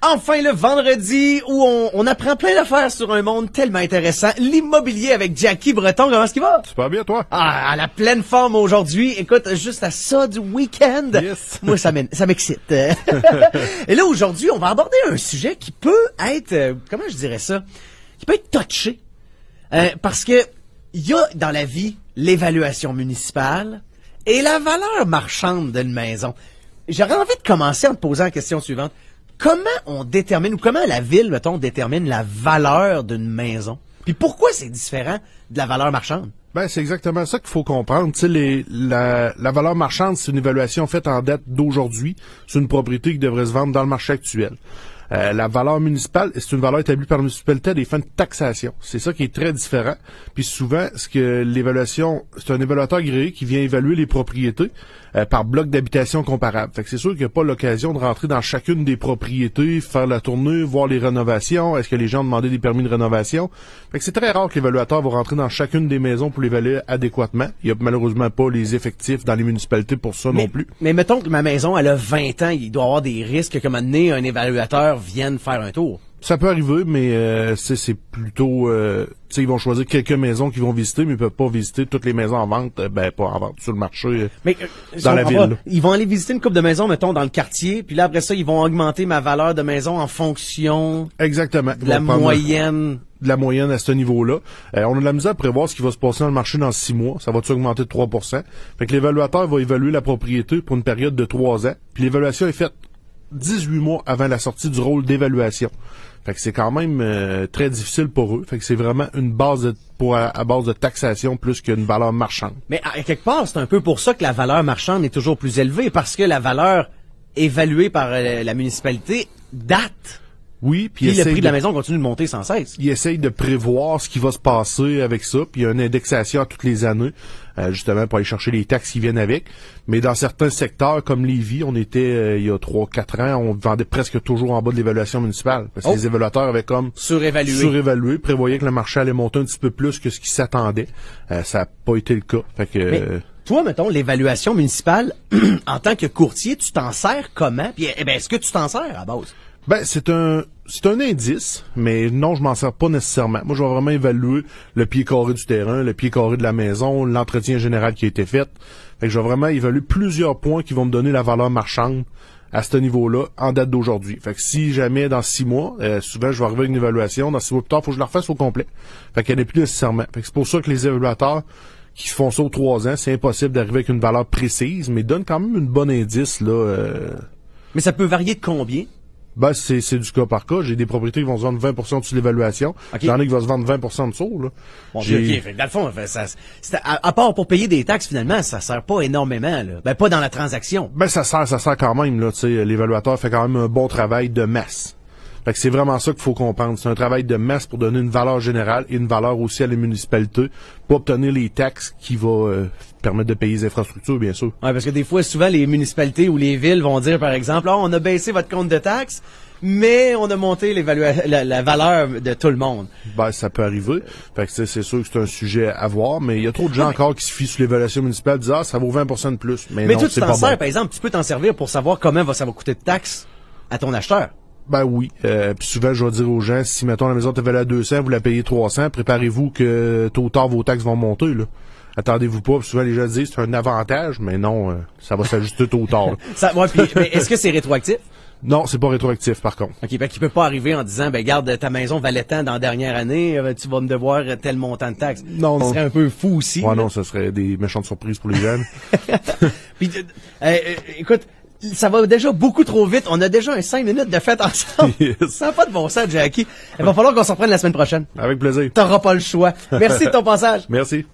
Enfin le vendredi où on apprend plein d'affaires sur un monde tellement intéressant. L'immobilier avec Jackie Breton, comment est-ce qu'il va? Super bien, toi? Ah, à la pleine forme aujourd'hui. Écoute, juste à ça du week-end. Yes. Moi, ça m'excite. Et là, aujourd'hui, on va aborder un sujet qui peut être, comment je dirais ça? Qui peut être touché. Parce que il y a dans la vie l'évaluation municipale et la valeur marchande d'une maison. J'aurais envie de commencer en te posant la question suivante. Comment on détermine, ou comment la ville, mettons, détermine la valeur d'une maison? Puis pourquoi c'est différent de la valeur marchande? Ben, c'est exactement ça qu'il faut comprendre. Tu sais, la valeur marchande, c'est une évaluation faite en date d'aujourd'hui sur une propriété qui devrait se vendre dans le marché actuel. La valeur municipale, c'est une valeur établie par la municipalité à des fins de taxation. C'est ça qui est très différent. Puis souvent, l'évaluation, c'est un évaluateur agréé qui vient évaluer les propriétés par bloc d'habitation comparable. Fait que c'est sûr qu'il n'y a pas l'occasion de rentrer dans chacune des propriétés, faire la tournée, voir les rénovations. Est-ce que les gens ont demandé des permis de rénovation? Fait que c'est très rare que l'évaluateur va rentrer dans chacune des maisons pour l'évaluer adéquatement. Il n'y a malheureusement pas les effectifs dans les municipalités pour ça non plus. Mais mettons que ma maison, elle a 20 ans, il doit y avoir des risques qu'à un moment donné, un évaluateur vienne faire un tour. Ça peut arriver, mais c'est plutôt... tu sais, ils vont choisir quelques maisons qu'ils vont visiter, mais ils peuvent pas visiter toutes les maisons en vente, pas en vente, sur le marché, mais, dans la ville. Ils vont aller visiter une couple de maisons, mettons, dans le quartier, puis là, après ça, ils vont augmenter ma valeur de maison en fonction... Exactement. De la moyenne... De la moyenne à ce niveau-là. On a de la misère à prévoir ce qui va se passer dans le marché dans 6 mois. Ça va-tu augmenter de 3%? Fait que l'évaluateur va évaluer la propriété pour une période de 3 ans, puis l'évaluation est faite 18 mois avant la sortie du rôle d'évaluation. Fait que c'est quand même très difficile pour eux. Fait que c'est vraiment une base à base de taxation plus qu'une valeur marchande. Mais à quelque part, c'est un peu pour ça que la valeur marchande est toujours plus élevée, parce que la valeur évaluée par la municipalité date. Oui, puis le prix de la maison continue de monter sans cesse. Ils essayent de prévoir ce qui va se passer avec ça, puis il y a une indexation à toutes les années, justement pour aller chercher les taxes qui viennent avec. Mais dans certains secteurs, comme Lévis, on était, il y a 3-4 ans, on vendait presque toujours en bas de l'évaluation municipale. Parce que les évaluateurs avaient comme surévalué, prévoyaient que le marché allait monter un petit peu plus que ce qui s'attendait. Ça n'a pas été le cas. Fait que... Toi, mettons, l'évaluation municipale, en tant que courtier, tu t'en sers comment? Puis, est-ce que tu t'en sers à base? Ben, c'est un indice, mais non, je m'en sers pas nécessairement. Moi, je vais vraiment évaluer le pied carré du terrain, le pied carré de la maison, l'entretien général qui a été fait. Fait que je vais vraiment évaluer plusieurs points qui vont me donner la valeur marchande à ce niveau-là en date d'aujourd'hui. Fait que si jamais dans 6 mois, souvent je vais arriver avec une évaluation, dans 6 mois plus tard, faut que je la refasse au complet. Fait qu'elle n'est plus nécessairement. Fait que c'est pour ça que les évaluateurs qui font ça aux 3 ans, c'est impossible d'arriver avec une valeur précise, mais donne quand même une bonne indice, là. Mais ça peut varier de combien? Ben, c'est du cas par cas. J'ai des propriétés qui vont se vendre 20% au-dessus de l'évaluation. Okay. J'en ai qui vont se vendre 20% en dessous, là. Bon, OK. Dans le fond, à part pour payer des taxes, finalement, ça sert pas énormément, là. Ben, pas dans la transaction. Ben, ça sert quand même, là. Tu sais, l'évaluateur fait quand même un bon travail de masse. Fait que c'est vraiment ça qu'il faut comprendre. C'est un travail de masse pour donner une valeur générale et une valeur aussi à la municipalité pour obtenir les taxes qui vont permettre de payer les infrastructures, bien sûr. Ouais, parce que des fois, souvent, les municipalités ou les villes vont dire, par exemple, on a baissé votre compte de taxes, mais on a monté la valeur de tout le monde. Ben, ça peut arriver. Fait que c'est sûr que c'est un sujet à voir, mais il y a trop de gens encore qui se fient sur l'évaluation municipale, disent, ça vaut 20% de plus. Mais non, toi, tu c'est t'en pas sers, bon. par exemple, tu peux t'en servir pour savoir combien ça va coûter de taxes à ton acheteur. Ben oui. Puis souvent, je vais dire aux gens, si, mettons, la maison est value à 200, vous la payez 300, préparez-vous que tôt ou tard, vos taxes vont monter, là. Attendez-vous pas. Puis souvent, les gens disent, c'est un avantage, mais non, ça va s'ajuster tôt ou tard. Mais est-ce que c'est rétroactif? Non, c'est pas rétroactif, par contre. OK, ben, qui peut pas arriver en disant, ben, garde, ta maison valait tant dans la dernière année, tu vas me devoir tel montant de taxes. Non, ça serait un peu fou aussi. Ouais, non, ça serait des méchantes surprises pour les jeunes. Puis, écoute, ça va déjà beaucoup trop vite. On a déjà 5 minutes de fête ensemble. Yes. Ça n'a pas de bon sens, Jackie. Il va falloir qu'on s'en reprenne la semaine prochaine. Avec plaisir. T'auras pas le choix. Merci de ton passage. Merci.